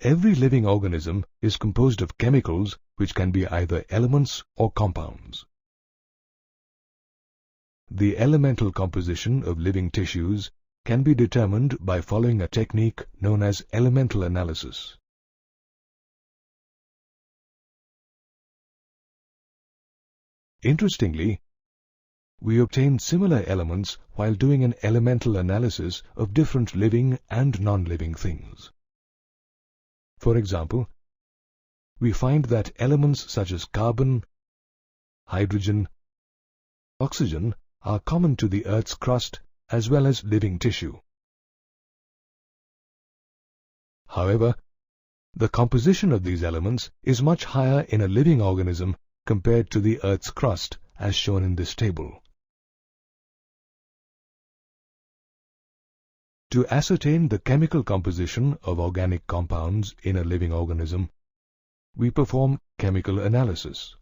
Every living organism is composed of chemicals which can be either elements or compounds. The elemental composition of living tissues can be determined by following a technique known as elemental analysis. Interestingly, we obtain similar elements while doing an elemental analysis of different living and non-living things. For example, we find that elements such as carbon, hydrogen, oxygen are common to the Earth's crust as well as living tissue. However, the composition of these elements is much higher in a living organism compared to the Earth's crust, as shown in this table. To ascertain the chemical composition of organic compounds in a living organism, we perform chemical analysis.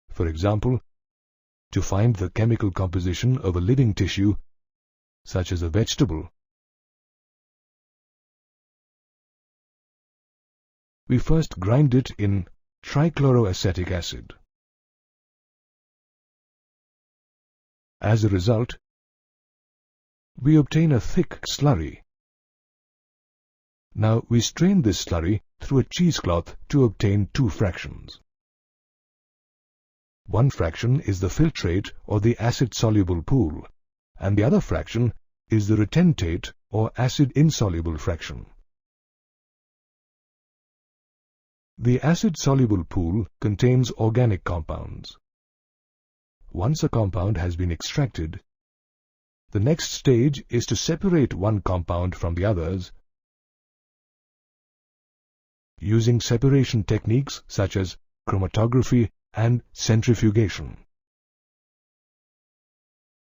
For example, to find the chemical composition of a living tissue, such as a vegetable, we first grind it in trichloroacetic acid. As a result, we obtain a thick slurry. Now we strain this slurry through a cheesecloth to obtain two fractions. One fraction is the filtrate or the acid-soluble pool, and the other fraction is the retentate or acid-insoluble fraction. The acid-soluble pool contains organic compounds. Once a compound has been extracted, the next stage is to separate one compound from the others using separation techniques such as chromatography and centrifugation.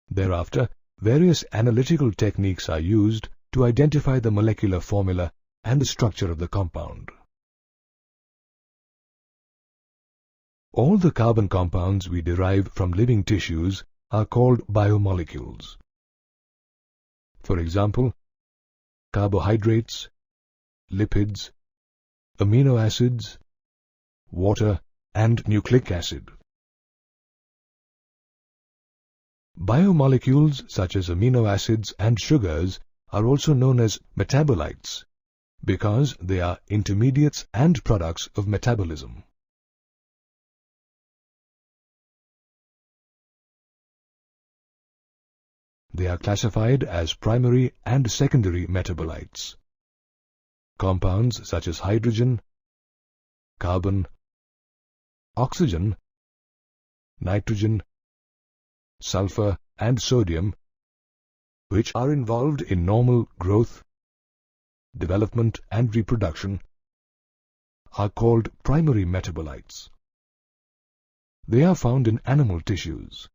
Thereafter, various analytical techniques are used to identify the molecular formula and the structure of the compound. All the carbon compounds we derive from living tissues are called biomolecules. For example, carbohydrates, lipids, amino acids, water, and nucleic acid. Biomolecules such as amino acids and sugars are also known as metabolites because they are intermediates and products of metabolism. They are classified as primary and secondary metabolites. Compounds such as hydrogen, carbon, oxygen, nitrogen, sulfur, and sodium, which are involved in normal growth, development, and reproduction, are called primary metabolites. They are found in animal tissues.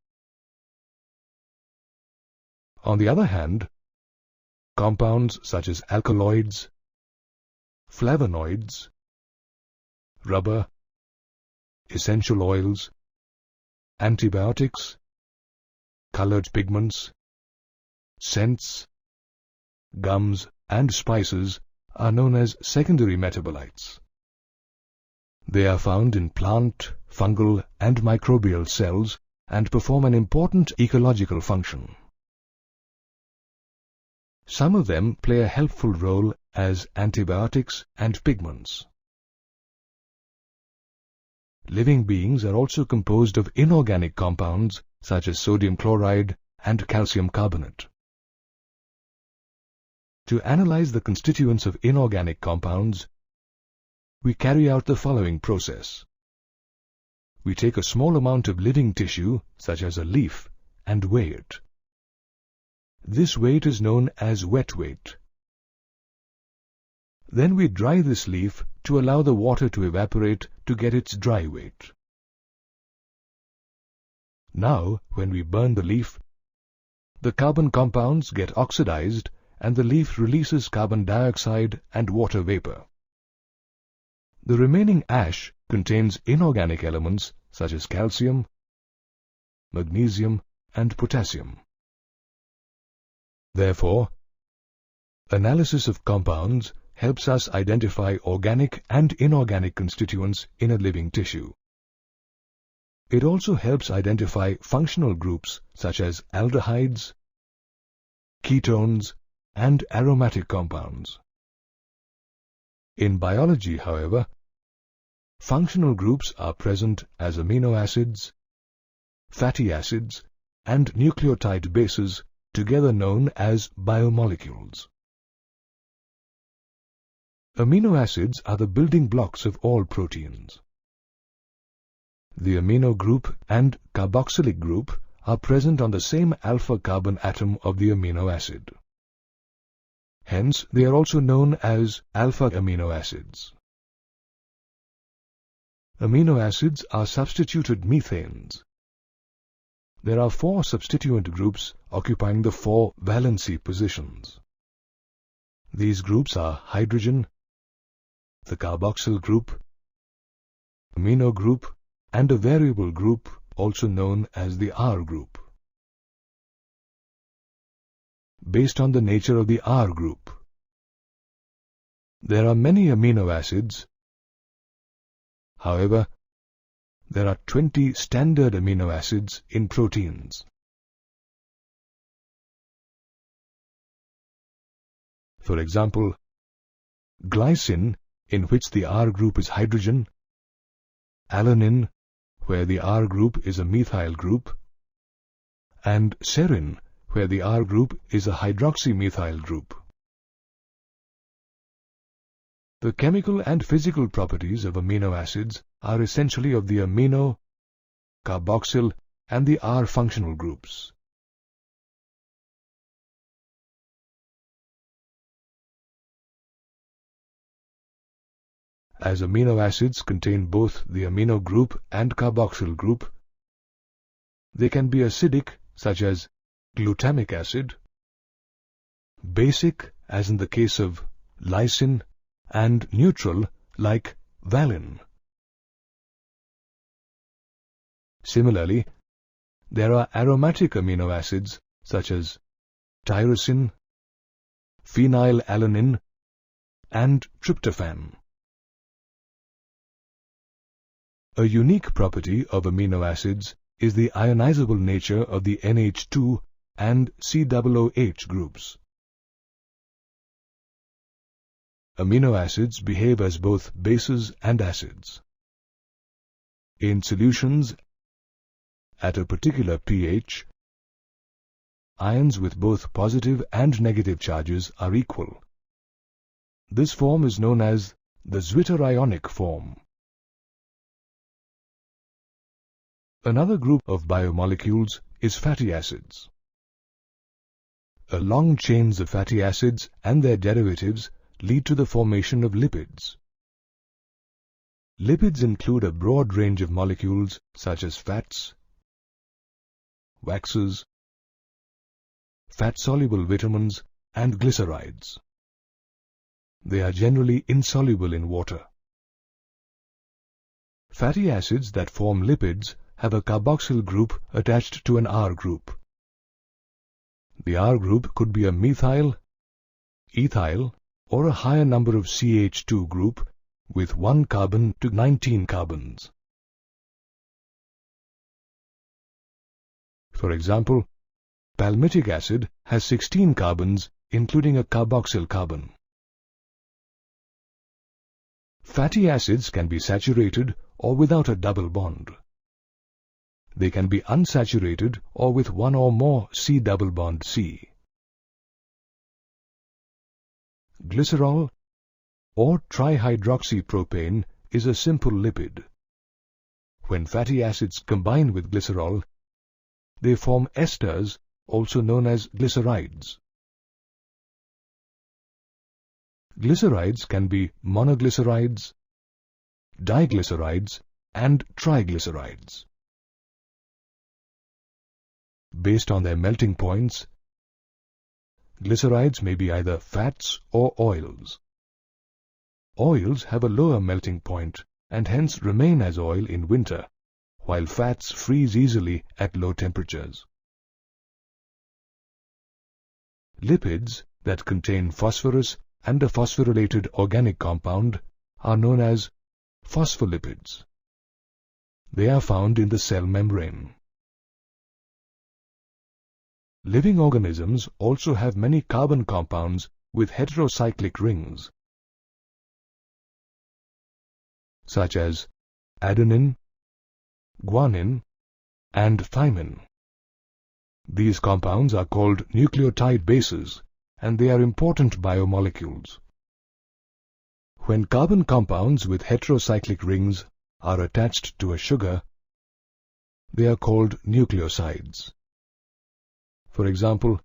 On the other hand, compounds such as alkaloids, flavonoids, rubber, essential oils, antibiotics, colored pigments, scents, gums, and spices are known as secondary metabolites. They are found in plant, fungal, and microbial cells and perform an important ecological function. Some of them play a helpful role as antibiotics and pigments. Living beings are also composed of inorganic compounds such as sodium chloride and calcium carbonate. To analyze the constituents of inorganic compounds, we carry out the following process. We take a small amount of living tissue, such as a leaf, and weigh it. This weight is known as wet weight. Then we dry this leaf to allow the water to evaporate to get its dry weight. Now, when we burn the leaf, the carbon compounds get oxidized and the leaf releases carbon dioxide and water vapor. The remaining ash contains inorganic elements such as calcium, magnesium, and potassium. Therefore, Analysis of compounds helps us identify organic and inorganic constituents in a living tissue. It also helps identify functional groups such as aldehydes, ketones, and aromatic compounds. In biology, however, functional groups are present as amino acids, fatty acids, and nucleotide bases, together known as biomolecules. Amino acids are the building blocks of all proteins. The amino group and carboxylic group are present on the same alpha carbon atom of the amino acid. Hence, they are also known as alpha amino acids. Amino acids are substituted methanes. There are 4 substituent groups occupying the 4 valency positions. These groups are hydrogen, the carboxyl group, amino group, and a variable group also known as the R group. Based on the nature of the R group, there are many amino acids. However, there are 20 standard amino acids in proteins. For example, glycine, in which the R group is hydrogen, alanine, where the R group is a methyl group, and serine, where the R group is a hydroxymethyl group. The chemical and physical properties of amino acids are essentially of the amino, carboxyl, and the R functional groups. As amino acids contain both the amino group and carboxyl group, they can be acidic, such as glutamic acid, basic, as in the case of lysine, and neutral, like valine. Similarly, there are aromatic amino acids such as tyrosine, phenylalanine, and tryptophan. A unique property of amino acids is the ionizable nature of the NH2 and COOH groups. Amino acids behave as both bases and acids. In solutions at a particular pH, ions with both positive and negative charges are equal. This form is known as the zwitterionic form. Another group of biomolecules is fatty acids. Long chains of fatty acids and their derivatives lead to the formation of lipids. Lipids include a broad range of molecules such as fats, waxes, fat-soluble vitamins, and glycerides. They are generally insoluble in water. Fatty acids that form lipids have a carboxyl group attached to an R group. The R group could be a methyl, ethyl, or a higher number of CH2 group with 1 carbon to 19 carbons. For example, palmitic acid has 16 carbons, including a carboxyl carbon. Fatty acids can be saturated or without a double bond. They can be unsaturated or with one or more C double bond C. Glycerol or trihydroxypropane is a simple lipid. When fatty acids combine with glycerol, they form esters, also known as glycerides. Glycerides can be monoglycerides, diglycerides, and triglycerides. Based on their melting points, glycerides may be either fats or oils. Oils have a lower melting point and hence remain as oil in winter, while fats freeze easily at low temperatures. Lipids that contain phosphorus and a phosphorylated organic compound are known as phospholipids. They are found in the cell membrane. Living organisms also have many carbon compounds with heterocyclic rings, such as adenine, guanine, and thymine. These compounds are called nucleotide bases, and they are important biomolecules. When carbon compounds with heterocyclic rings are attached to a sugar, they are called nucleosides. For example,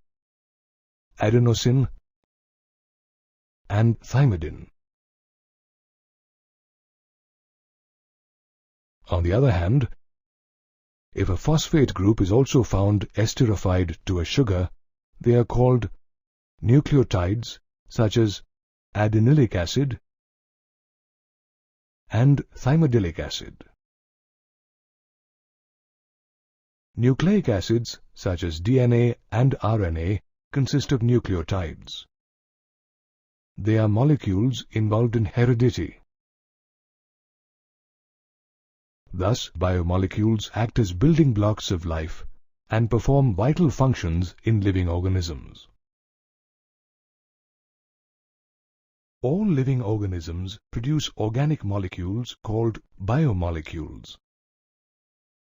adenosine and thymidine. On the other hand, if a phosphate group is also found esterified to a sugar, they are called nucleotides such as adenylic acid and thymidyllic acid. Nucleic acids such as DNA and RNA consist of nucleotides. They are molecules involved in heredity. Thus, biomolecules act as building blocks of life and perform vital functions in living organisms. All living organisms produce organic molecules called biomolecules.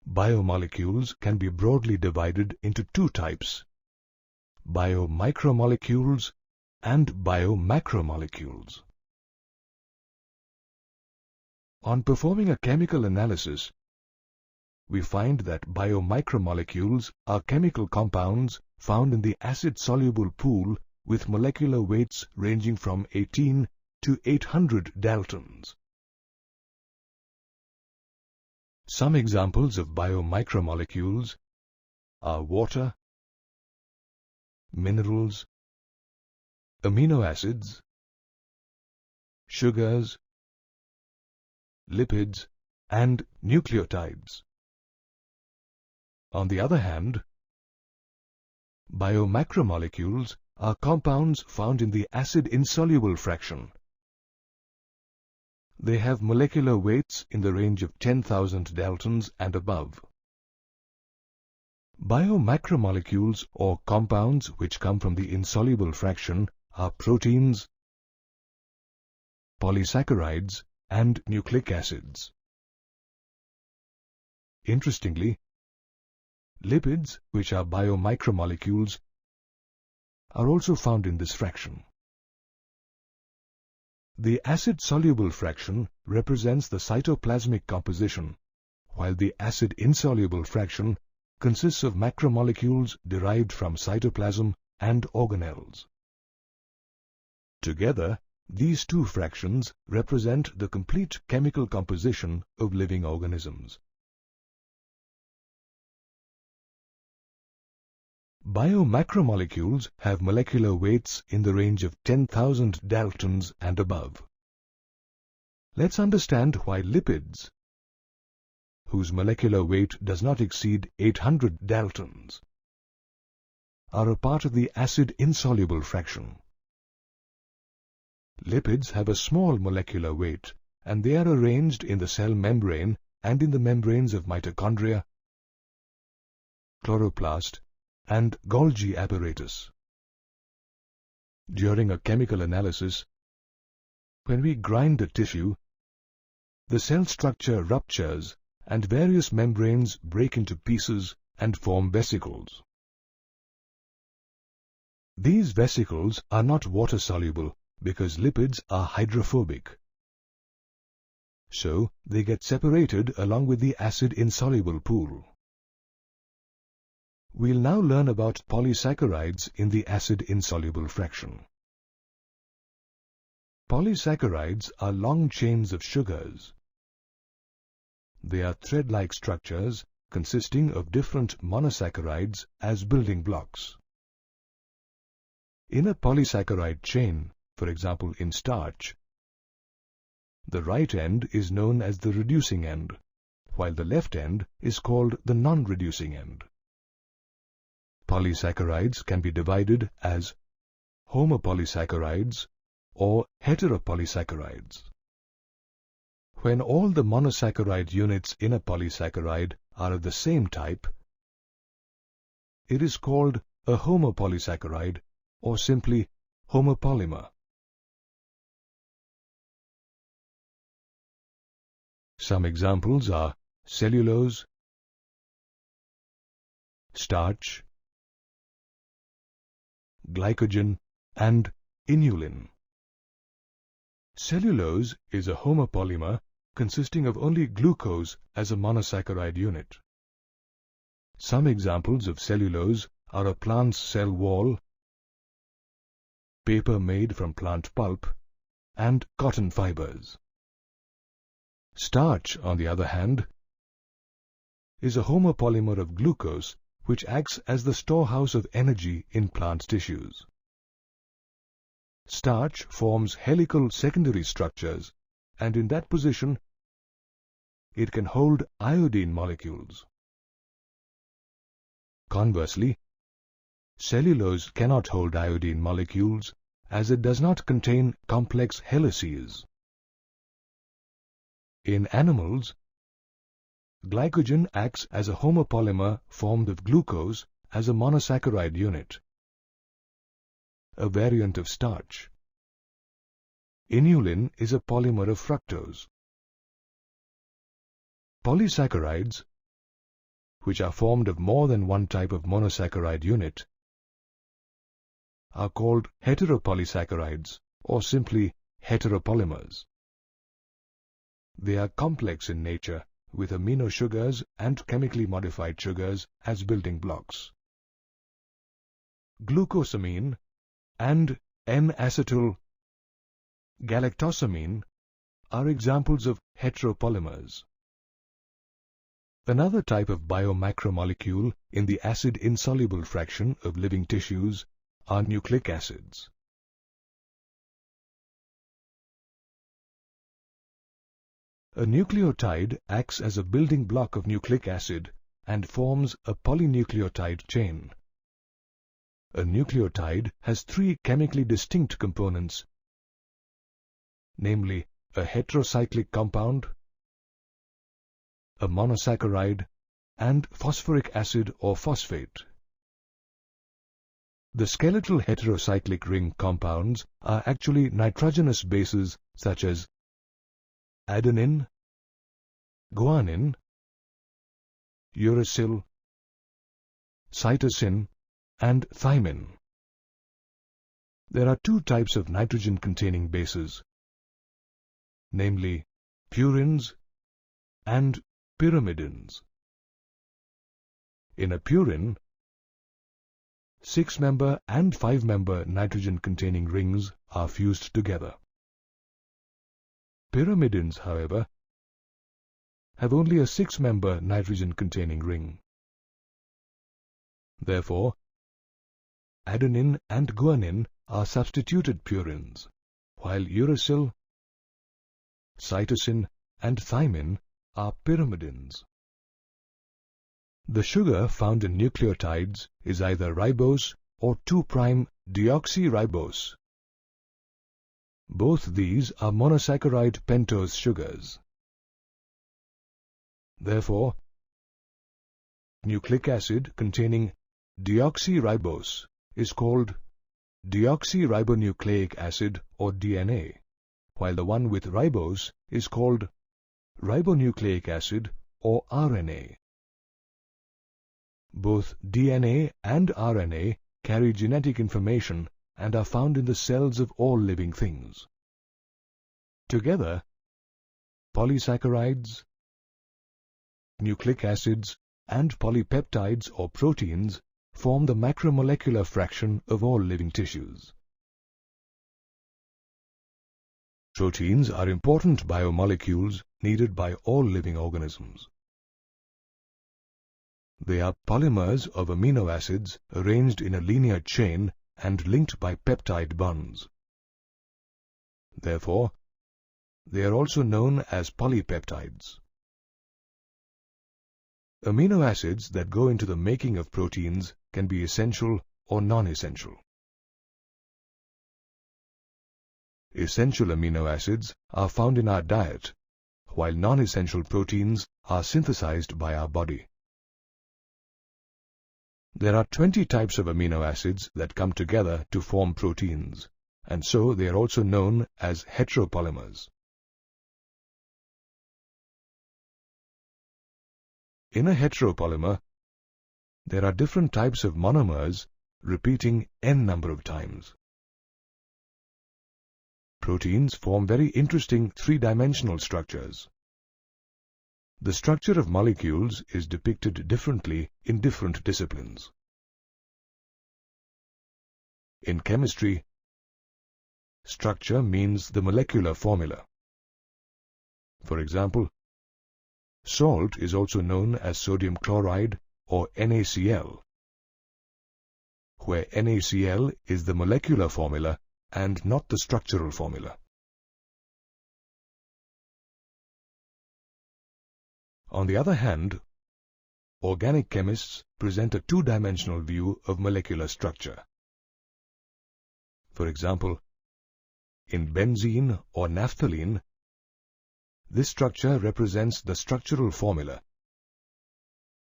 Biomolecules can be broadly divided into two types: biomicromolecules and biomacromolecules. On performing a chemical analysis, we find that biomicromolecules are chemical compounds found in the acid-soluble pool with molecular weights ranging from 18 to 800 daltons. Some examples of biomicromolecules are water, minerals, amino acids, sugars, lipids, and nucleotides. On the other hand, biomacromolecules are compounds found in the acid-insoluble fraction. They have molecular weights in the range of 10,000 daltons and above. Biomacromolecules, or compounds which come from the insoluble fraction, are proteins, polysaccharides, and nucleic acids. Interestingly, lipids, which are biomicromolecules, are also found in this fraction. The acid-soluble fraction represents the cytoplasmic composition, while the acid-insoluble fraction consists of macromolecules derived from cytoplasm and organelles. Together, these two fractions represent the complete chemical composition of living organisms. Biomacromolecules have molecular weights in the range of 10,000 daltons and above. Let's understand why lipids, whose molecular weight does not exceed 800 daltons, are a part of the acid-insoluble fraction. Lipids have a small molecular weight, and they are arranged in the cell membrane and in the membranes of mitochondria, chloroplast, and Golgi apparatus. During a chemical analysis, when we grind a tissue, the cell structure ruptures and various membranes break into pieces and form vesicles. These vesicles are not water-soluble because lipids are hydrophobic. So, they get separated along with the acid-insoluble pool. We'll now learn about polysaccharides in the acid-insoluble fraction. Polysaccharides are long chains of sugars. They are thread-like structures consisting of different monosaccharides as building blocks. In a polysaccharide chain, for example in starch, the right end is known as the reducing end, while the left end is called the non-reducing end. Polysaccharides can be divided as homopolysaccharides or heteropolysaccharides. When all the monosaccharide units in a polysaccharide are of the same type, it is called a homopolysaccharide or simply homopolymer. Some examples are cellulose, starch, glycogen, and inulin. Cellulose is a homopolymer consisting of only glucose as a monosaccharide unit. Some examples of cellulose are a plant's cell wall, paper made from plant pulp, and cotton fibers. Starch, on the other hand, is a homopolymer of glucose which acts as the storehouse of energy in plant tissues. Starch forms helical secondary structures, and in that position, it can hold iodine molecules. Conversely, cellulose cannot hold iodine molecules as it does not contain complex helices. In animals, glycogen acts as a homopolymer formed of glucose as a monosaccharide unit, a variant of starch. Inulin is a polymer of fructose. Polysaccharides, which are formed of more than one type of monosaccharide unit, are called heteropolysaccharides or simply heteropolymers. They are complex in nature, with amino sugars and chemically modified sugars as building blocks. Glucosamine and N-acetyl galactosamine are examples of heteropolymers. Another type of biomacromolecule in the acid-insoluble fraction of living tissues are nucleic acids. A nucleotide acts as a building block of nucleic acid and forms a polynucleotide chain. A nucleotide has three chemically distinct components, namely a heterocyclic compound, a monosaccharide, and phosphoric acid or phosphate. The skeletal heterocyclic ring compounds are actually nitrogenous bases such as adenine, guanine, uracil, cytosine, and thymine. There are two types of nitrogen-containing bases, namely purines and pyrimidines. In a purine, 6-member and 5-member nitrogen-containing rings are fused together. Pyrimidines, however, have only a 6-member nitrogen-containing ring. Therefore, adenine and guanine are substituted purines, while uracil, cytosine, and thymine are pyrimidines. The sugar found in nucleotides is either ribose or 2'-deoxyribose. Both these are monosaccharide pentose sugars. Therefore, nucleic acid containing deoxyribose is called deoxyribonucleic acid or DNA, while the one with ribose is called ribonucleic acid or RNA. Both DNA and RNA carry genetic information and are found in the cells of all living things. Together, polysaccharides, nucleic acids, and polypeptides or proteins form the macromolecular fraction of all living tissues. Proteins are important biomolecules needed by all living organisms. They are polymers of amino acids arranged in a linear chain and linked by peptide bonds. Therefore, they are also known as polypeptides. Amino acids that go into the making of proteins can be essential or non-essential. Essential amino acids are found in our diet, while non-essential proteins are synthesized by our body. There are 20 types of amino acids that come together to form proteins, and so they are also known as heteropolymers. In a heteropolymer, there are different types of monomers repeating n number of times. Proteins form very interesting three-dimensional structures. The structure of molecules is depicted differently in different disciplines. In chemistry, structure means the molecular formula. For example, salt is also known as sodium chloride or NaCl, where NaCl is the molecular formula and not the structural formula. On the other hand, organic chemists present a two-dimensional view of molecular structure. For example, in benzene or naphthalene, this structure represents the structural formula,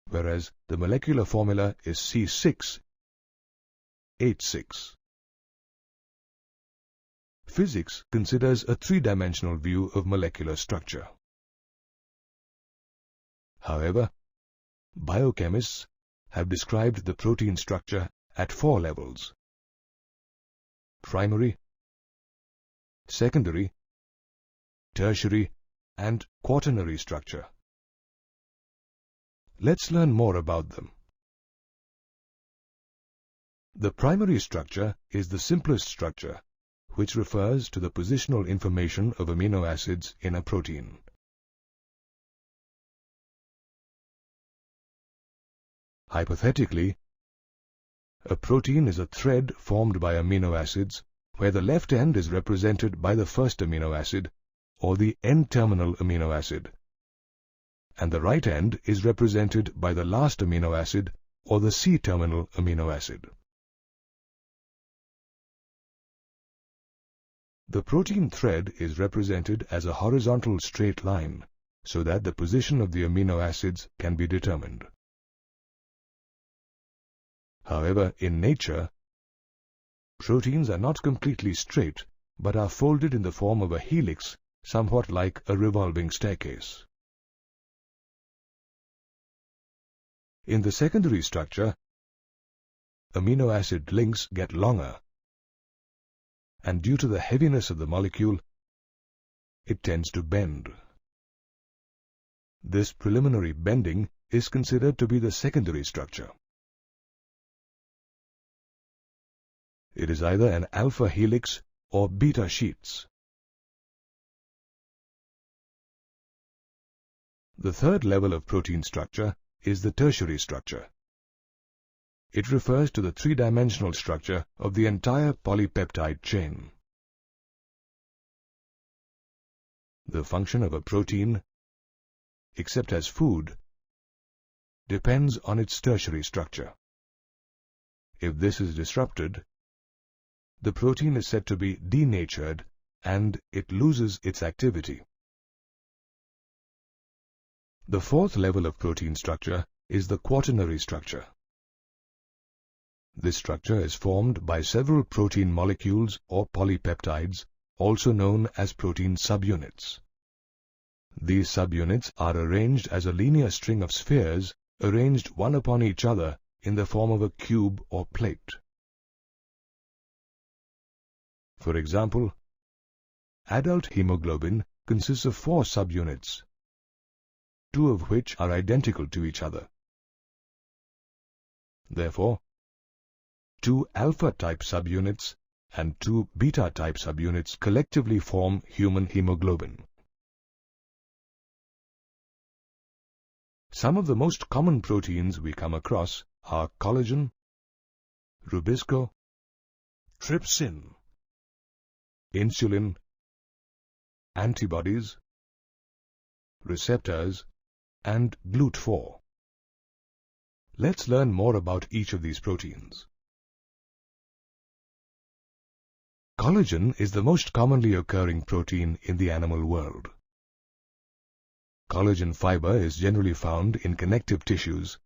whereas the molecular formula is C6H6. Physics considers a three-dimensional view of molecular structure. However, biochemists have described the protein structure at 4 levels: primary, secondary, tertiary, and quaternary structure. Let's learn more about them. The primary structure is the simplest structure, which refers to the positional information of amino acids in a protein. Hypothetically, a protein is a thread formed by amino acids where the left end is represented by the first amino acid or the N-terminal amino acid, and the right end is represented by the last amino acid or the C-terminal amino acid. The protein thread is represented as a horizontal straight line so that the position of the amino acids can be determined. However, in nature, proteins are not completely straight but are folded in the form of a helix, somewhat like a revolving staircase. In the secondary structure, amino acid links get longer, and due to the heaviness of the molecule, it tends to bend. This preliminary bending is considered to be the secondary structure. It is either an alpha helix or beta sheets. The third level of protein structure is the tertiary structure. It refers to the three-dimensional structure of the entire polypeptide chain. The function of a protein, except as food, depends on its tertiary structure. If this is disrupted, the protein is said to be denatured and it loses its activity. The fourth level of protein structure is the quaternary structure. This structure is formed by several protein molecules or polypeptides, also known as protein subunits. These subunits are arranged as a linear string of spheres arranged one upon each other in the form of a cube or plate. For example, adult hemoglobin consists of 4 subunits, 2 of which are identical to each other. Therefore, 2 alpha-type subunits and 2 beta-type subunits collectively form human hemoglobin. Some of the most common proteins we come across are collagen, rubisco, trypsin, insulin, antibodies, receptors, and GLUT4. Let's learn more about each of these proteins. Collagen is the most commonly occurring protein in the animal world. Collagen fiber is generally found in connective tissues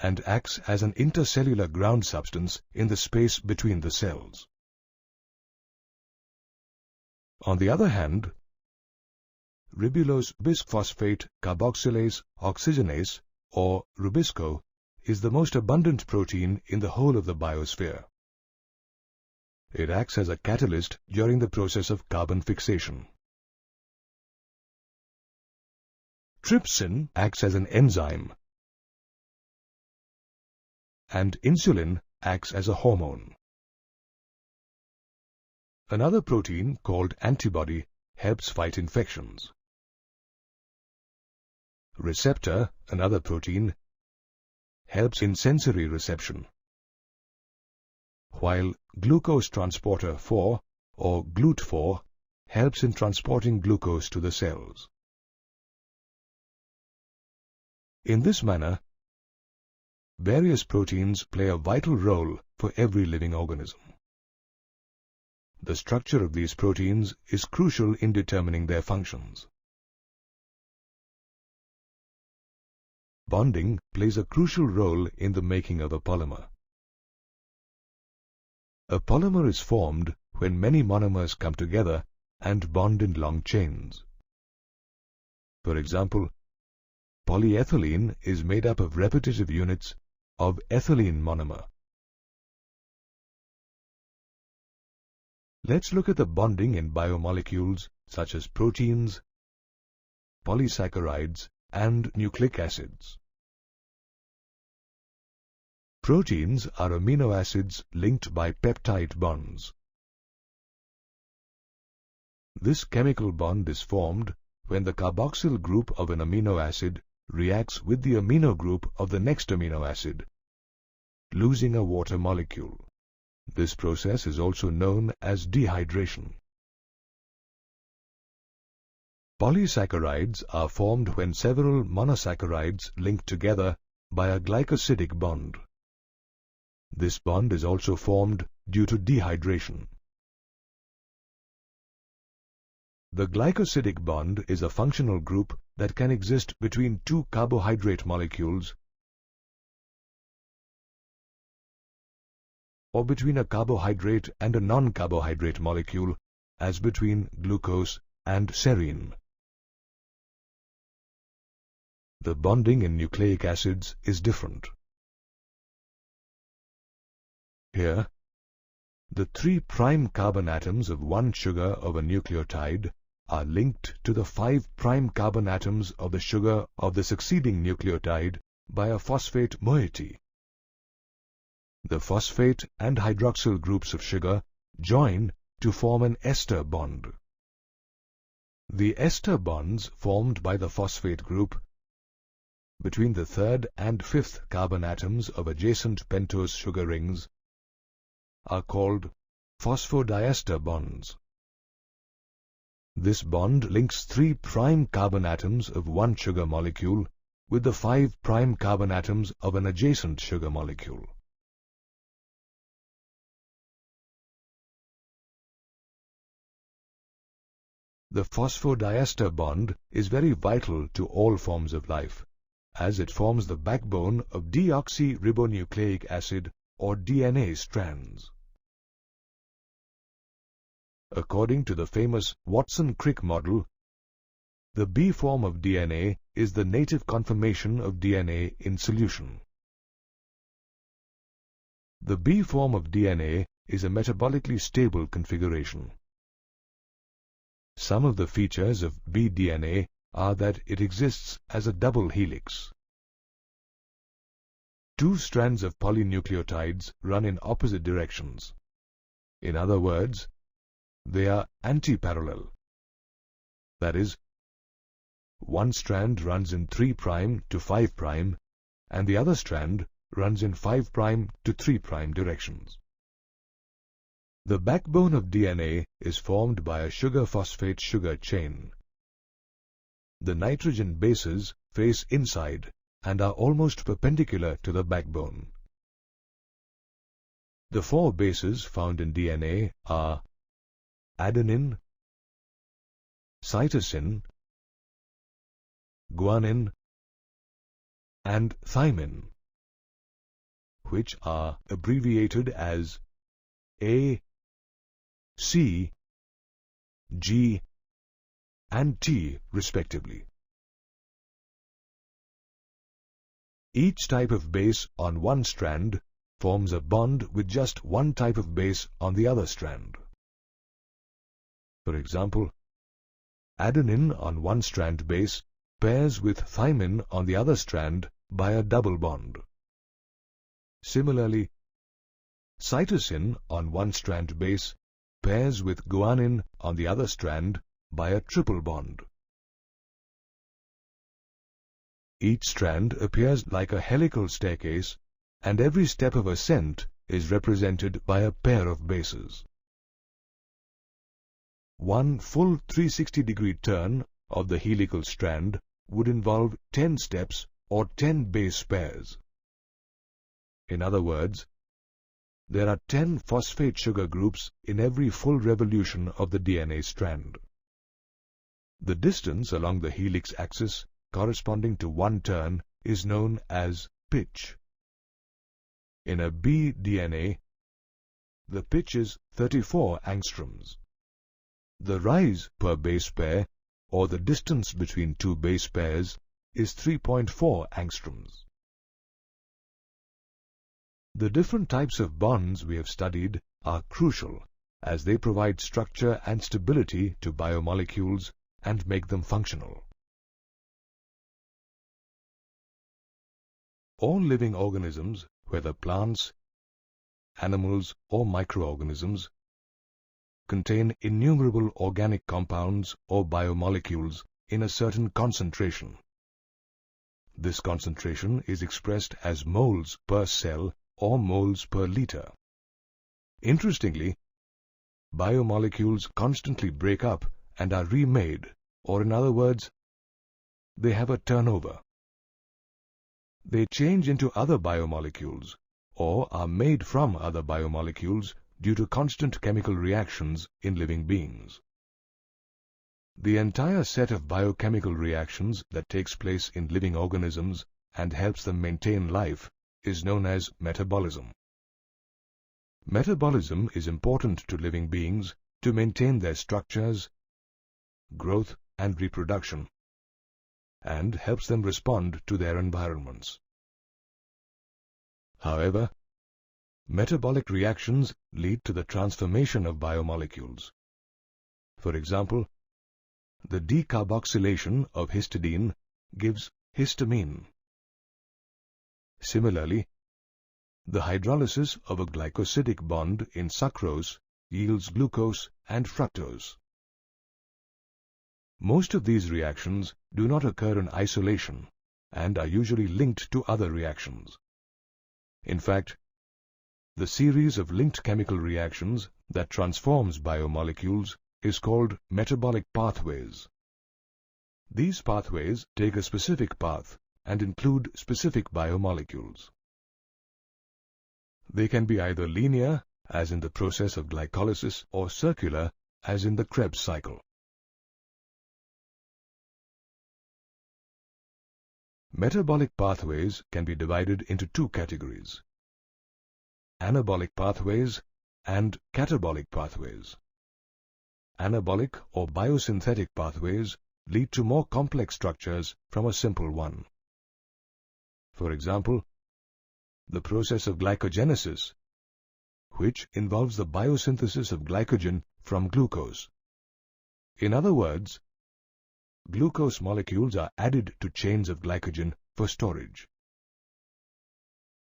and acts as an intercellular ground substance in the space between the cells. On the other hand, ribulose bisphosphate carboxylase oxygenase, or Rubisco, is the most abundant protein in the whole of the biosphere. It acts as a catalyst during the process of carbon fixation. Trypsin acts as an enzyme, and insulin acts as a hormone. Another protein called antibody helps fight infections. Receptor, another protein, helps in sensory reception, while glucose transporter 4 or GLUT4 helps in transporting glucose to the cells. In this manner, various proteins play a vital role for every living organism. The structure of these proteins is crucial in determining their functions. Bonding plays a crucial role in the making of a polymer. A polymer is formed when many monomers come together and bond in long chains. For example, polyethylene is made up of repetitive units of ethylene monomer. Let's look at the bonding in biomolecules such as proteins, polysaccharides, and nucleic acids. Proteins are amino acids linked by peptide bonds. This chemical bond is formed when the carboxyl group of an amino acid reacts with the amino group of the next amino acid, losing a water molecule. This process is also known as dehydration. Polysaccharides are formed when several monosaccharides link together by a glycosidic bond. This bond is also formed due to dehydration. The glycosidic bond is a functional group that can exist between two carbohydrate molecules or between a carbohydrate and a non-carbohydrate molecule, as between glucose and serine. The bonding in nucleic acids is different. Here, the 3' carbon atoms of one sugar of a nucleotide are linked to the 5' carbon atoms of the sugar of the succeeding nucleotide by a phosphate moiety. The phosphate and hydroxyl groups of sugar join to form an ester bond. The ester bonds formed by the phosphate group between the 3rd and 5th carbon atoms of adjacent pentose sugar rings are called phosphodiester bonds. This bond links 3' carbon atoms of one sugar molecule with the 5' carbon atoms of an adjacent sugar molecule. The phosphodiester bond is very vital to all forms of life, as it forms the backbone of deoxyribonucleic acid or DNA strands. According to the famous Watson-Crick model, the B form of DNA is the native conformation of DNA in solution. The B form of DNA is a metabolically stable configuration. Some of the features of bDNA are that it exists as a double helix. Two strands of polynucleotides run in opposite directions. In other words, they are antiparallel. That is, one strand runs in 3' to 5' and the other strand runs in 5' to 3' directions. The backbone of DNA is formed by a sugar-phosphate sugar chain. The nitrogen bases face inside and are almost perpendicular to the backbone. The 4 bases found in DNA are adenine, cytosine, guanine, and thymine, which are abbreviated as A, C, G, and T respectively. Each type of base on one strand forms a bond with just one type of base on the other strand. For example, adenine on one strand base pairs with thymine on the other strand by a double bond. Similarly, cytosine on one strand base pairs with guanine on the other strand by a triple bond. Each strand appears like a helical staircase, and every step of ascent is represented by a pair of bases. One full 360-degree turn of the helical strand would involve 10 steps or 10 base pairs. In other words, there are 10 phosphate sugar groups in every full revolution of the DNA strand. The distance along the helix axis corresponding to one turn is known as pitch. In a B DNA, the pitch is 34 angstroms. The rise per base pair, or the distance between two base pairs, is 3.4 angstroms. The different types of bonds we have studied are crucial as they provide structure and stability to biomolecules and make them functional. All living organisms, whether plants, animals, or microorganisms, contain innumerable organic compounds or biomolecules in a certain concentration. This concentration is expressed as moles per cell or moles per liter. Interestingly, biomolecules constantly break up and are remade, or in other words, they have a turnover. They change into other biomolecules or are made from other biomolecules due to constant chemical reactions in living beings. The entire set of biochemical reactions that takes place in living organisms and helps them maintain life is known as metabolism. Metabolism is important to living beings to maintain their structures, growth and reproduction, and helps them respond to their environments. However, metabolic reactions lead to the transformation of biomolecules. For example, the decarboxylation of histidine gives histamine. Similarly, the hydrolysis of a glycosidic bond in sucrose yields glucose and fructose. Most of these reactions do not occur in isolation and are usually linked to other reactions. In fact, the series of linked chemical reactions that transforms biomolecules is called metabolic pathways. These pathways take a specific path and include specific biomolecules. They can be either linear, as in the process of glycolysis, or circular, as in the Krebs cycle. Metabolic pathways can be divided into two categories: anabolic pathways and catabolic pathways. Anabolic or biosynthetic pathways lead to more complex structures from a simple one. For example, the process of glycogenesis, which involves the biosynthesis of glycogen from glucose. In other words, glucose molecules are added to chains of glycogen for storage.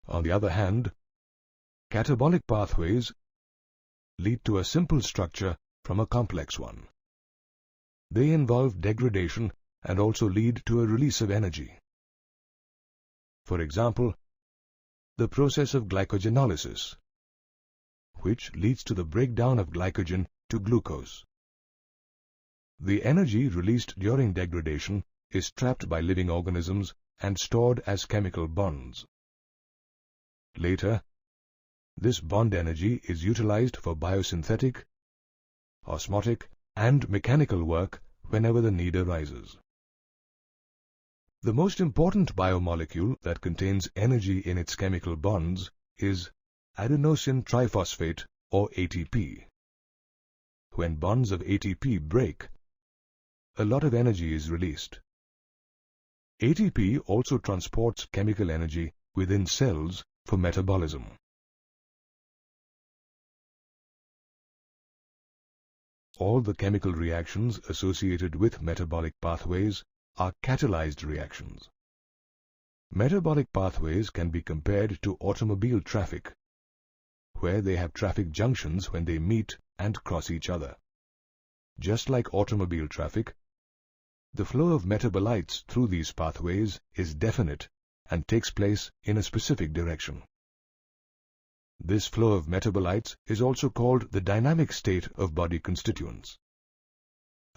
On the other hand, catabolic pathways lead to a simple structure from a complex one. They involve degradation and also lead to a release of energy. For example, the process of glycogenolysis, which leads to the breakdown of glycogen to glucose. The energy released during degradation is trapped by living organisms and stored as chemical bonds. Later, this bond energy is utilized for biosynthetic, osmotic, and mechanical work whenever the need arises. The most important biomolecule that contains energy in its chemical bonds is adenosine triphosphate, or ATP. When bonds of ATP break, a lot of energy is released. ATP also transports chemical energy within cells for metabolism. All the chemical reactions associated with metabolic pathways are catalyzed reactions. Metabolic pathways can be compared to automobile traffic, where they have traffic junctions when they meet and cross each other. Just like automobile traffic, the flow of metabolites through these pathways is definite and takes place in a specific direction. This flow of metabolites is also called the dynamic state of body constituents.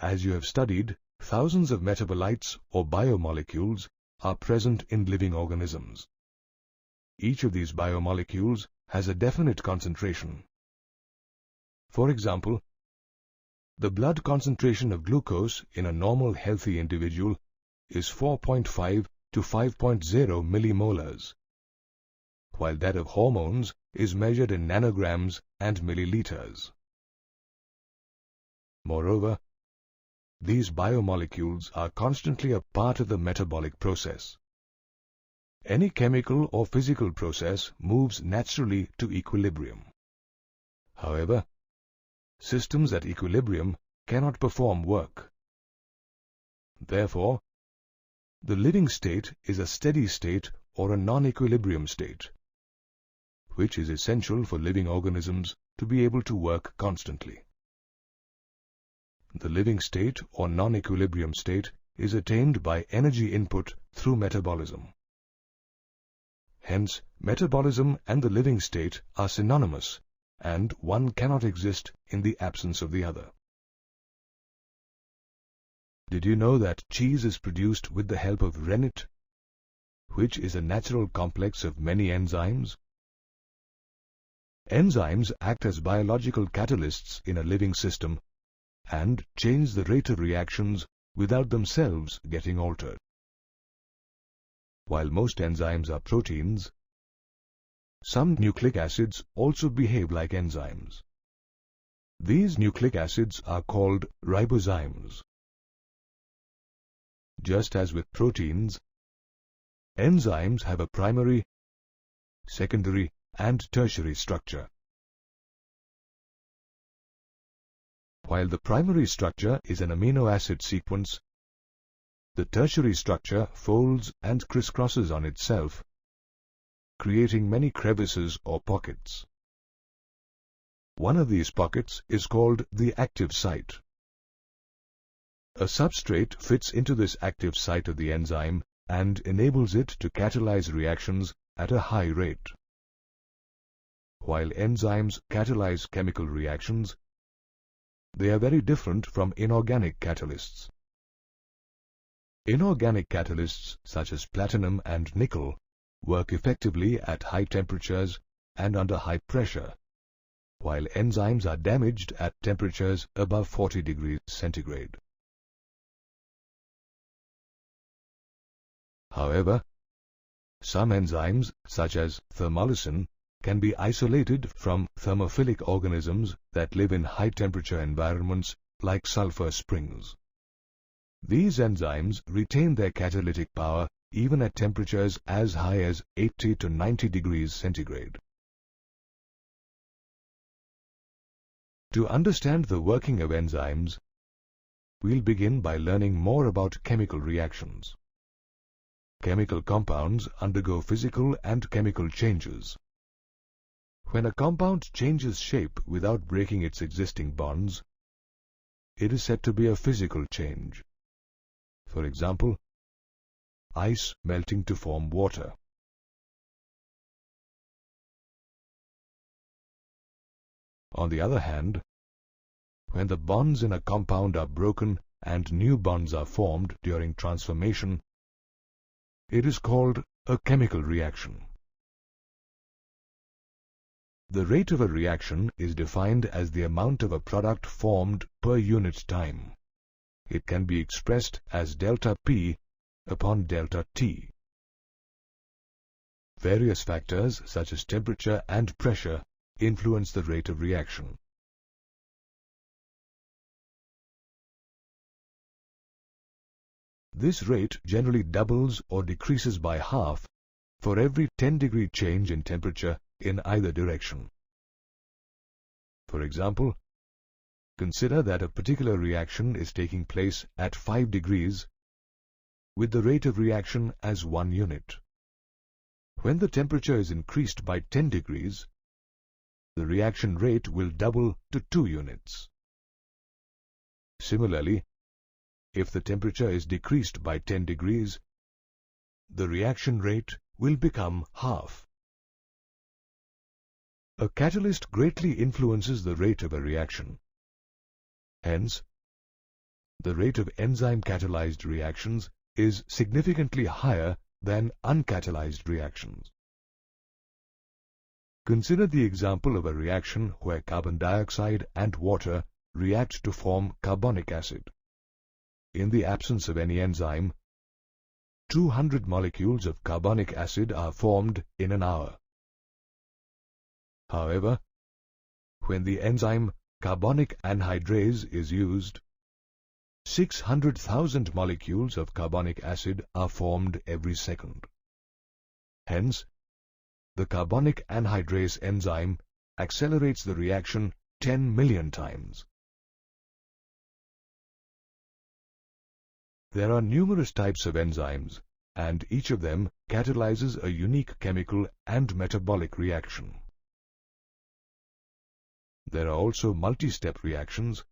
As you have studied, thousands of metabolites or biomolecules are present in living organisms. Each of these biomolecules has a definite concentration. For example, the blood concentration of glucose in a normal healthy individual is 4.5 to 5.0 millimolars, while that of hormones is measured in nanograms and milliliters. Moreover, these biomolecules are constantly a part of the metabolic process. Any chemical or physical process moves naturally to equilibrium. However, systems at equilibrium cannot perform work. Therefore, the living state is a steady state or a non-equilibrium state, which is essential for living organisms to be able to work constantly. The living state or non-equilibrium state is attained by energy input through metabolism. Hence, metabolism and the living state are synonymous, and one cannot exist in the absence of the other. Did you know that cheese is produced with the help of rennet, which is a natural complex of many enzymes? Enzymes act as biological catalysts in a living system and change the rate of reactions without themselves getting altered. While most enzymes are proteins, some nucleic acids also behave like enzymes. These nucleic acids are called ribozymes. Just as with proteins, enzymes have a primary, secondary, and tertiary structure. While the primary structure is an amino acid sequence, the tertiary structure folds and crisscrosses on itself, creating many crevices or pockets. One of these pockets is called the active site. A substrate fits into this active site of the enzyme and enables it to catalyze reactions at a high rate. While enzymes catalyze chemical reactions, they are very different from inorganic catalysts. Inorganic catalysts such as platinum and nickel work effectively at high temperatures and under high pressure, while enzymes are damaged at temperatures above 40 degrees centigrade. However, some enzymes, such as thermolysin, can be isolated from thermophilic organisms that live in high-temperature environments like sulfur springs. These enzymes retain their catalytic power even at temperatures as high as 80 to 90 degrees centigrade. To understand the working of enzymes, we'll begin by learning more about chemical reactions. Chemical compounds undergo physical and chemical changes. When a compound changes shape without breaking its existing bonds, it is said to be a physical change. For example, ice melting to form water. On the other hand, when the bonds in a compound are broken and new bonds are formed during transformation, it is called a chemical reaction. The rate of a reaction is defined as the amount of a product formed per unit time. It can be expressed as delta P upon delta T. Various factors such as temperature and pressure influence the rate of reaction. This rate generally doubles or decreases by half for every 10-degree change in temperature in either direction. For example, consider that a particular reaction is taking place at 5 degrees with the rate of reaction as 1 unit. When the temperature is increased by 10 degrees, the reaction rate will double to 2 units. Similarly, if the temperature is decreased by 10 degrees, the reaction rate will become half. A catalyst greatly influences the rate of a reaction. Hence, the rate of enzyme-catalyzed reactions is significantly higher than uncatalyzed reactions. Consider the example of a reaction where carbon dioxide and water react to form carbonic acid. In the absence of any enzyme, 200 molecules of carbonic acid are formed in an hour. However, when the enzyme carbonic anhydrase is used, 600,000 molecules of carbonic acid are formed every second. Hence, the carbonic anhydrase enzyme accelerates the reaction 10 million times. There are numerous types of enzymes, and each of them catalyzes a unique chemical and metabolic reaction. There are also multi-step reactions,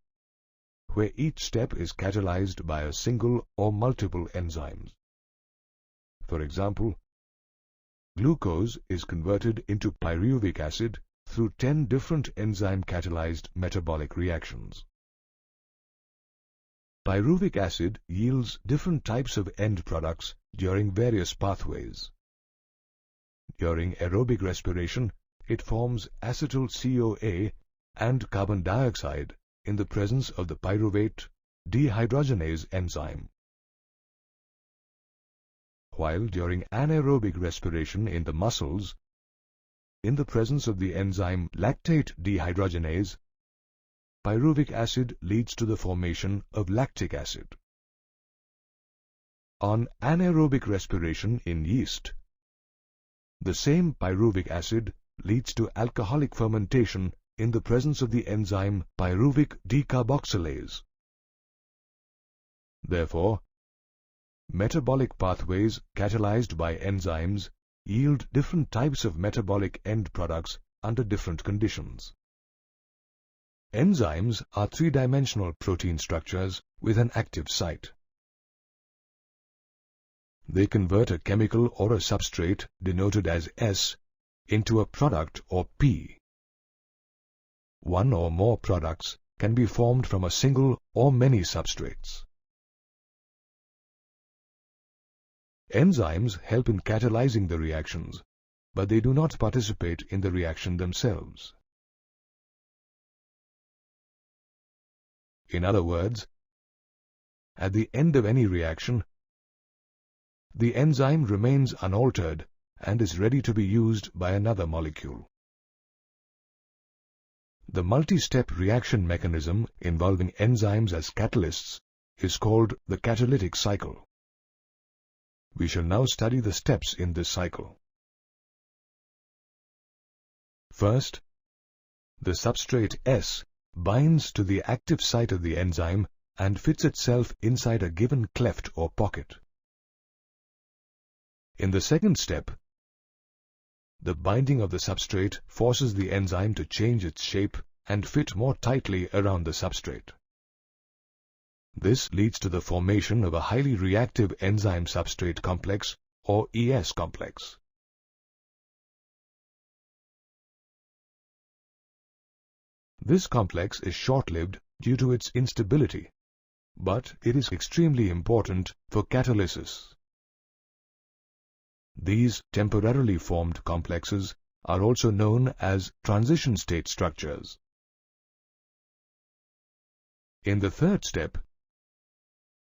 where each step is catalyzed by a single or multiple enzymes. For example, glucose is converted into pyruvic acid through 10 different enzyme-catalyzed metabolic reactions. Pyruvic acid yields different types of end products during various pathways. During aerobic respiration, it forms acetyl-CoA and carbon dioxide in the presence of the pyruvate dehydrogenase enzyme. While during anaerobic respiration in the muscles, in the presence of the enzyme lactate dehydrogenase, pyruvic acid leads to the formation of lactic acid. On anaerobic respiration in yeast, the same pyruvic acid leads to alcoholic fermentation in the presence of the enzyme pyruvic decarboxylase. Therefore, metabolic pathways catalyzed by enzymes yield different types of metabolic end products under different conditions. Enzymes are three-dimensional protein structures with an active site. They convert a chemical or a substrate denoted as S into a product or P. One or more products can be formed from a single or many substrates. Enzymes help in catalyzing the reactions, but they do not participate in the reaction themselves. In other words, at the end of any reaction, the enzyme remains unaltered and is ready to be used by another molecule. The multi-step reaction mechanism involving enzymes as catalysts is called the catalytic cycle. We shall now study the steps in this cycle. First, the substrate S binds to the active site of the enzyme and fits itself inside a given cleft or pocket. In the second step, the binding of the substrate forces the enzyme to change its shape and fit more tightly around the substrate. This leads to the formation of a highly reactive enzyme-substrate complex or ES complex. This complex is short-lived due to its instability, but it is extremely important for catalysis. These temporarily formed complexes are also known as transition state structures. In the third step,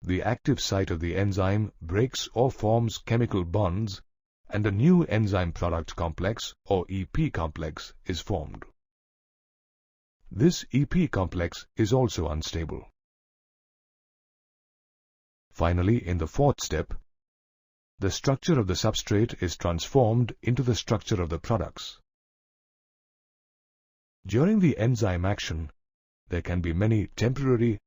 the active site of the enzyme breaks or forms chemical bonds and a new enzyme product complex or EP complex is formed. This EP complex is also unstable. Finally, in the fourth step, the structure of the substrate is transformed into the structure of the products. During the enzyme action, there can be many temporary,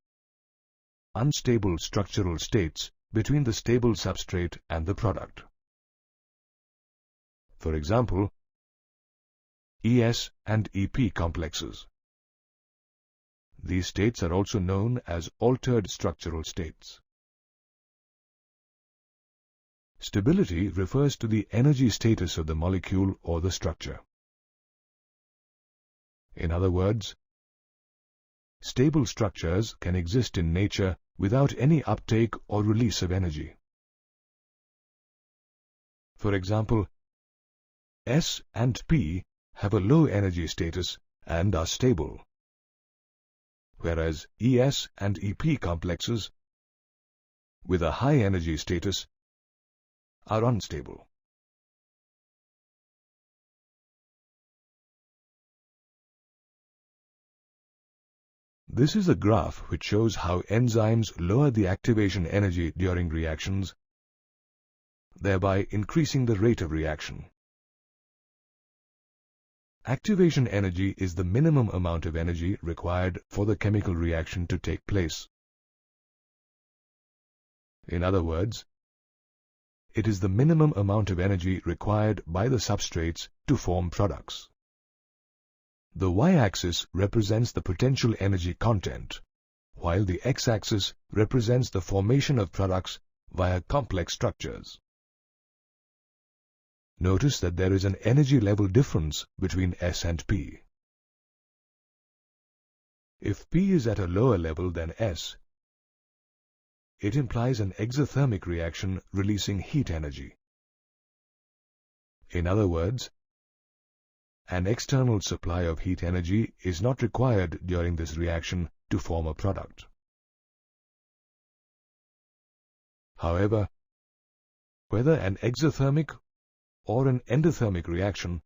unstable structural states between the stable substrate and the product. For example, ES and EP complexes. These states are also known as altered structural states. Stability refers to the energy status of the molecule or the structure. In other words, stable structures can exist in nature without any uptake or release of energy. For example, S and P have a low energy status and are stable, whereas ES and EP complexes with a high energy status are unstable. This is a graph which shows how enzymes lower the activation energy during reactions, thereby increasing the rate of reaction. Activation energy is the minimum amount of energy required for the chemical reaction to take place. In other words, it is the minimum amount of energy required by the substrates to form products. The y-axis represents the potential energy content, while the x-axis represents the formation of products via complex structures. Notice that there is an energy level difference between S and P. If P is at a lower level than S, it implies an exothermic reaction releasing heat energy. In other words, an external supply of heat energy is not required during this reaction to form a product. However, whether an exothermic or an endothermic reaction,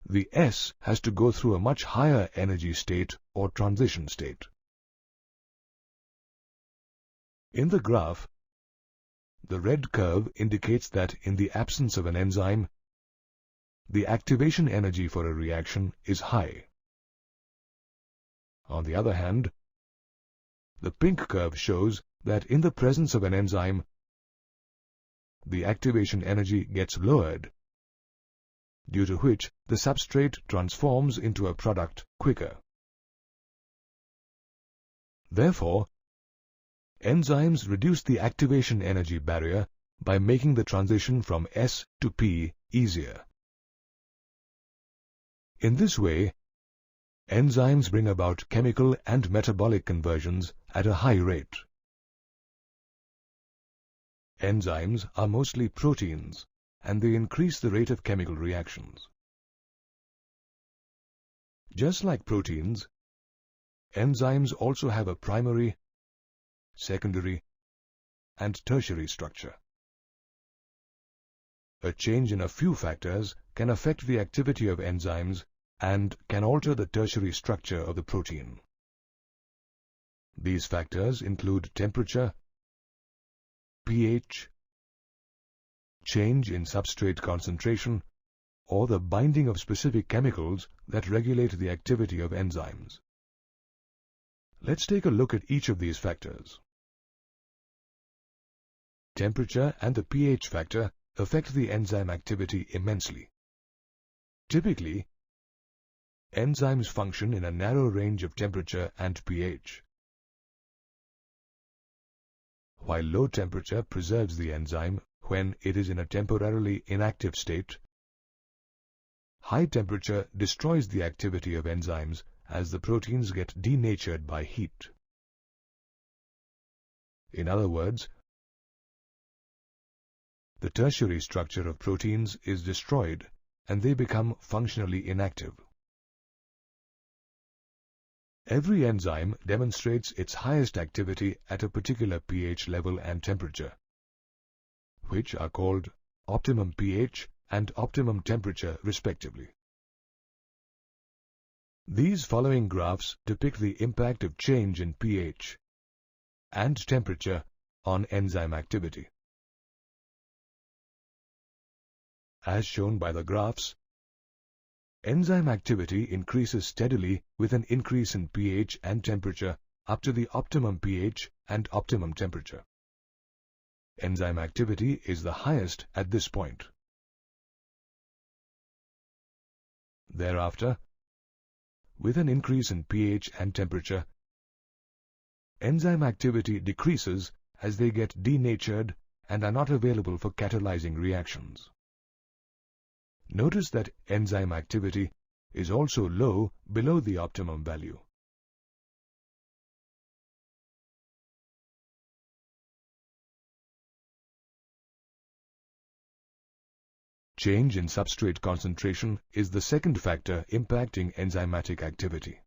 the S has to go through a much higher energy state or transition state. In the graph, the red curve indicates that in the absence of an enzyme, the activation energy for a reaction is high. On the other hand, the pink curve shows that in the presence of an enzyme, the activation energy gets lowered, due to which the substrate transforms into a product quicker. Therefore, enzymes reduce the activation energy barrier by making the transition from S to P easier. In this way, enzymes bring about chemical and metabolic conversions at a high rate. Enzymes are mostly proteins, and they increase the rate of chemical reactions. Just like proteins, enzymes also have a primary, secondary, and tertiary structure. A change in a few factors can affect the activity of enzymes and can alter the tertiary structure of the protein. These factors include temperature, pH, change in substrate concentration, or the binding of specific chemicals that regulate the activity of enzymes. Let's take a look at each of these factors. Temperature and the pH factor affect the enzyme activity immensely. Typically, enzymes function in a narrow range of temperature and pH. While low temperature preserves the enzyme when it is in a temporarily inactive state, high temperature destroys the activity of enzymes as the proteins get denatured by heat. In other words, the tertiary structure of proteins is destroyed and they become functionally inactive. Every enzyme demonstrates its highest activity at a particular pH level and temperature, which are called optimum pH and optimum temperature respectively. These following graphs depict the impact of change in pH and temperature on enzyme activity. As shown by the graphs, enzyme activity increases steadily with an increase in pH and temperature up to the optimum pH and optimum temperature. Enzyme activity is the highest at this point. Thereafter, with an increase in pH and temperature, enzyme activity decreases as they get denatured and are not available for catalyzing reactions. Notice that enzyme activity is also low below the optimum value. Change in substrate concentration is the second factor impacting enzymatic activity.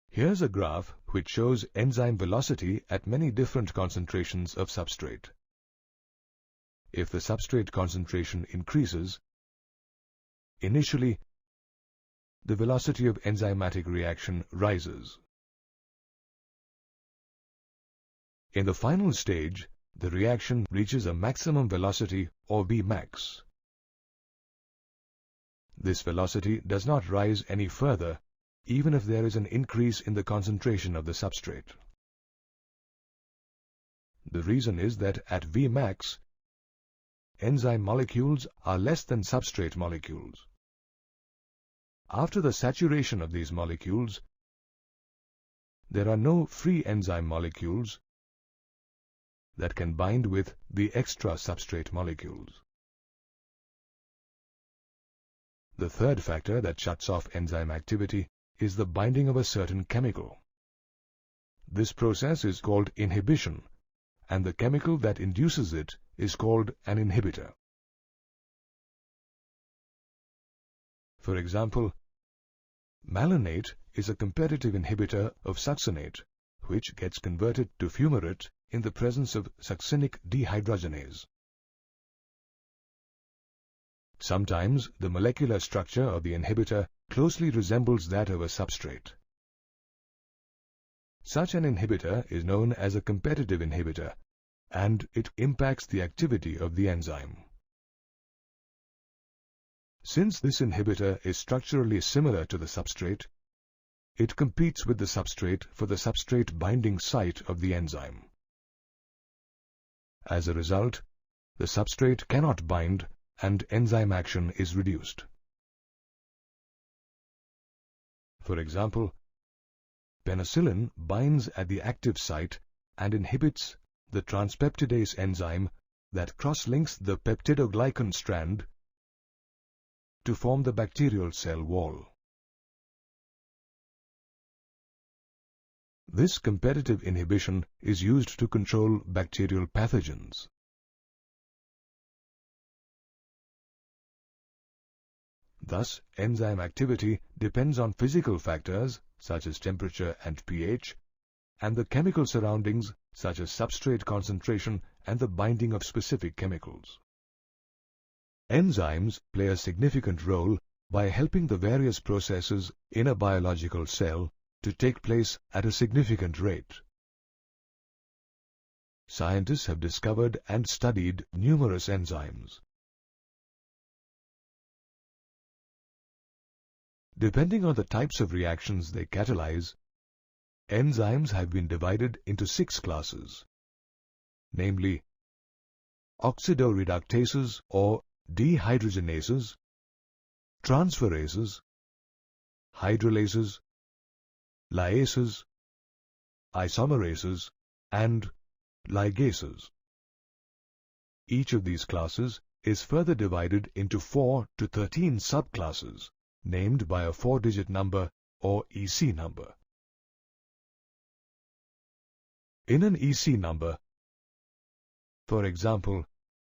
Here's a graph which shows enzyme velocity at many different concentrations of substrate. If the substrate concentration increases, initially, the velocity of enzymatic reaction rises. In the final stage, the reaction reaches a maximum velocity or Vmax. This velocity does not rise any further, even if there is an increase in the concentration of the substrate. The reason is that at Vmax, enzyme molecules are less than substrate molecules. After the saturation of these molecules, there are no free enzyme molecules that can bind with the extra substrate molecules. The third factor that shuts off enzyme activity is the binding of a certain chemical. This process is called inhibition, and the chemical that induces it is called an inhibitor. For example, malonate is a competitive inhibitor of succinate, which gets converted to fumarate in the presence of succinic dehydrogenase. Sometimes the molecular structure of the inhibitor closely resembles that of a substrate. Such an inhibitor is known as a competitive inhibitor, and it impacts the activity of the enzyme. Since this inhibitor is structurally similar to the substrate, it competes with the substrate for the substrate binding site of the enzyme. As a result, the substrate cannot bind and enzyme action is reduced. For example, penicillin binds at the active site and inhibits the transpeptidase enzyme that cross-links the peptidoglycan strand to form the bacterial cell wall. This competitive inhibition is used to control bacterial pathogens. Thus, enzyme activity depends on physical factors such as temperature and pH, and the chemical surroundings such as substrate concentration and the binding of specific chemicals. Enzymes play a significant role by helping the various processes in a biological cell to take place at a significant rate. Scientists have discovered and studied numerous enzymes. Depending on the types of reactions they catalyze, enzymes have been divided into 6 classes, namely oxidoreductases or dehydrogenases, transferases, hydrolases, lyases, isomerases, and ligases. Each of these classes is further divided into 4 to 13 subclasses, named by a 4-digit number or EC number. In an EC number, for example,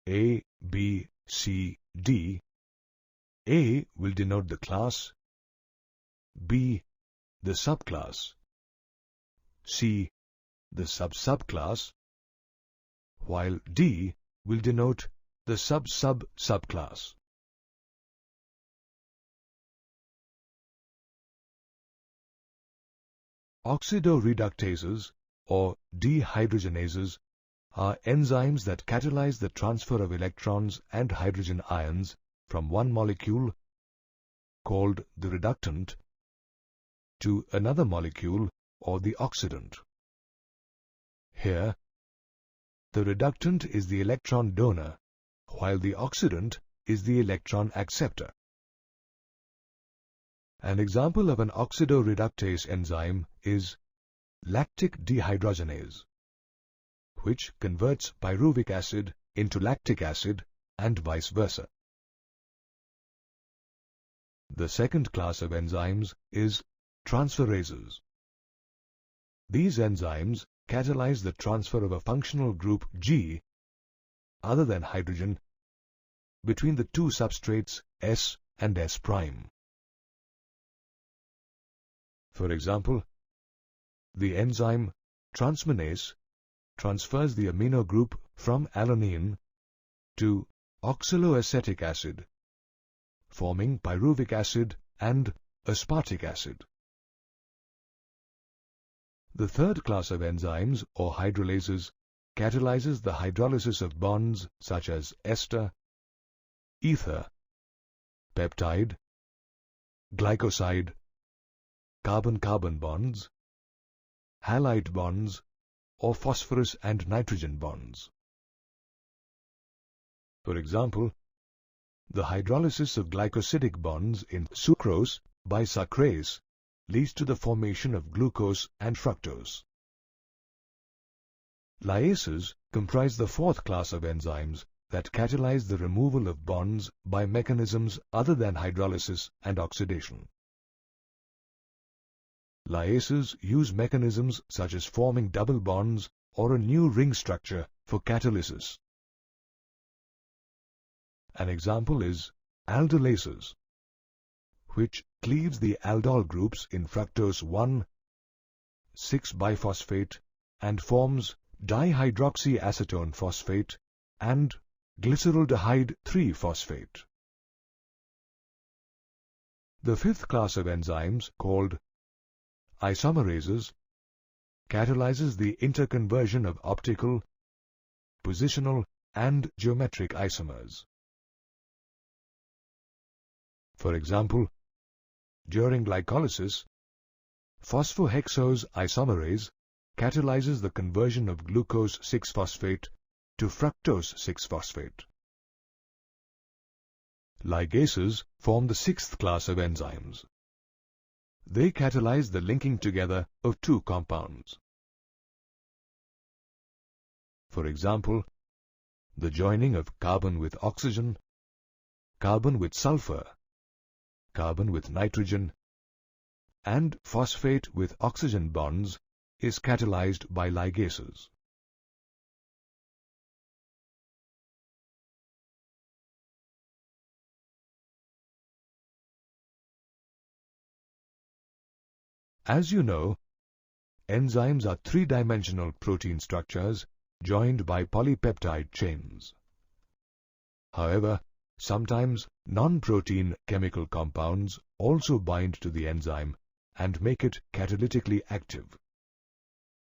A, B, C, D, A will denote the class, B the subclass, C the sub-subclass, while D will denote the sub-sub-subclass. Oxidoreductases or dehydrogenases are enzymes that catalyze the transfer of electrons and hydrogen ions from one molecule, called the reductant, to another molecule or the oxidant. Here, the reductant is the electron donor, while the oxidant is the electron acceptor. An example of an oxidoreductase enzyme is lactic dehydrogenase, which converts pyruvic acid into lactic acid and vice versa. The second class of enzymes is transferases. These enzymes catalyze the transfer of a functional group G, other than hydrogen, between the two substrates S and S'. For example, the enzyme transmanase transfers the amino group from alanine to oxaloacetic acid, forming pyruvic acid and aspartic acid. The third class of enzymes, or hydrolases, catalyzes the hydrolysis of bonds such as ester, ether, peptide, glycoside, carbon-carbon bonds, halide bonds, or phosphorus and nitrogen bonds. For example, the hydrolysis of glycosidic bonds in sucrose by sucrase leads to the formation of glucose and fructose. Lyases comprise the fourth class of enzymes that catalyze the removal of bonds by mechanisms other than hydrolysis and oxidation. Lyases use mechanisms such as forming double bonds or a new ring structure for catalysis. An example is aldolases, which cleaves the aldol groups in fructose 1,6-biphosphate and forms dihydroxyacetone phosphate and glyceraldehyde 3-phosphate. The fifth class of enzymes, called isomerases, catalyzes the interconversion of optical, positional, and geometric isomers. For example, during glycolysis, phosphohexose isomerase catalyzes the conversion of glucose 6-phosphate to fructose 6-phosphate. Ligases form the sixth class of enzymes. They catalyze the linking together of two compounds. For example, the joining of carbon with oxygen, carbon with sulfur, carbon with nitrogen, and phosphate with oxygen bonds is catalyzed by ligases. As you know, enzymes are three-dimensional protein structures joined by polypeptide chains. However, sometimes non-protein chemical compounds also bind to the enzyme and make it catalytically active.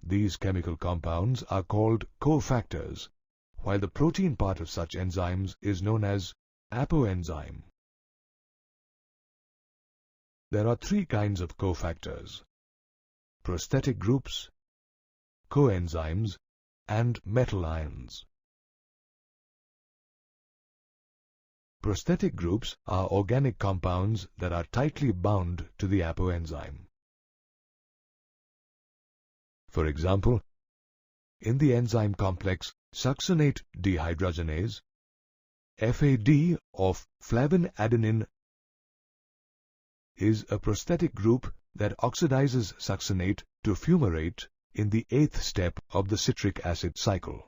These chemical compounds are called cofactors, while the protein part of such enzymes is known as apoenzyme. There are three kinds of cofactors: prosthetic groups, coenzymes, and metal ions. Prosthetic groups are organic compounds that are tightly bound to the apoenzyme. For example, in the enzyme complex succinate dehydrogenase, FAD of flavin adenine is a prosthetic group that oxidizes succinate to fumarate in the 8th step of the citric acid cycle.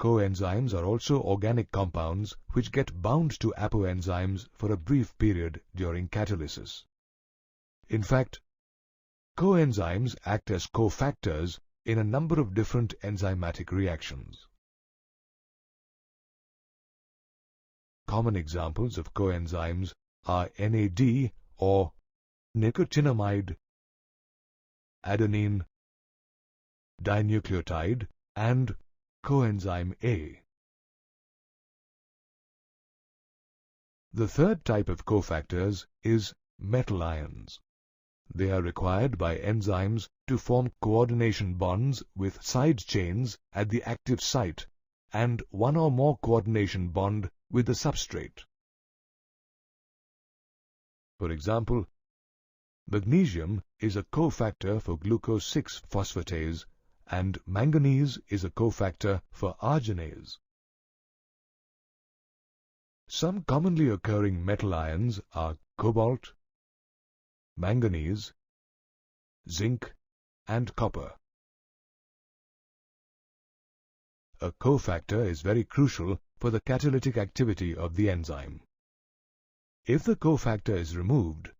Coenzymes are also organic compounds which get bound to apoenzymes for a brief period during catalysis. In fact, coenzymes act as cofactors in a number of different enzymatic reactions. Common examples of coenzymes are NAD or nicotinamide, adenine, dinucleotide, and coenzyme A. The third type of cofactors is metal ions. They are required by enzymes to form coordination bonds with side chains at the active site and one or more coordination bond with the substrate. For example, magnesium is a cofactor for glucose 6-phosphatase and manganese is a cofactor for arginase. Some commonly occurring metal ions are cobalt, manganese, zinc, and copper. A cofactor is very crucial for the catalytic activity of the enzyme. If the cofactor is removed,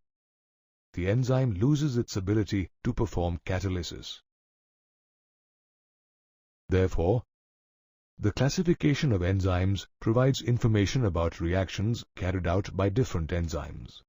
the enzyme loses its ability to perform catalysis. Therefore, the classification of enzymes provides information about reactions carried out by different enzymes.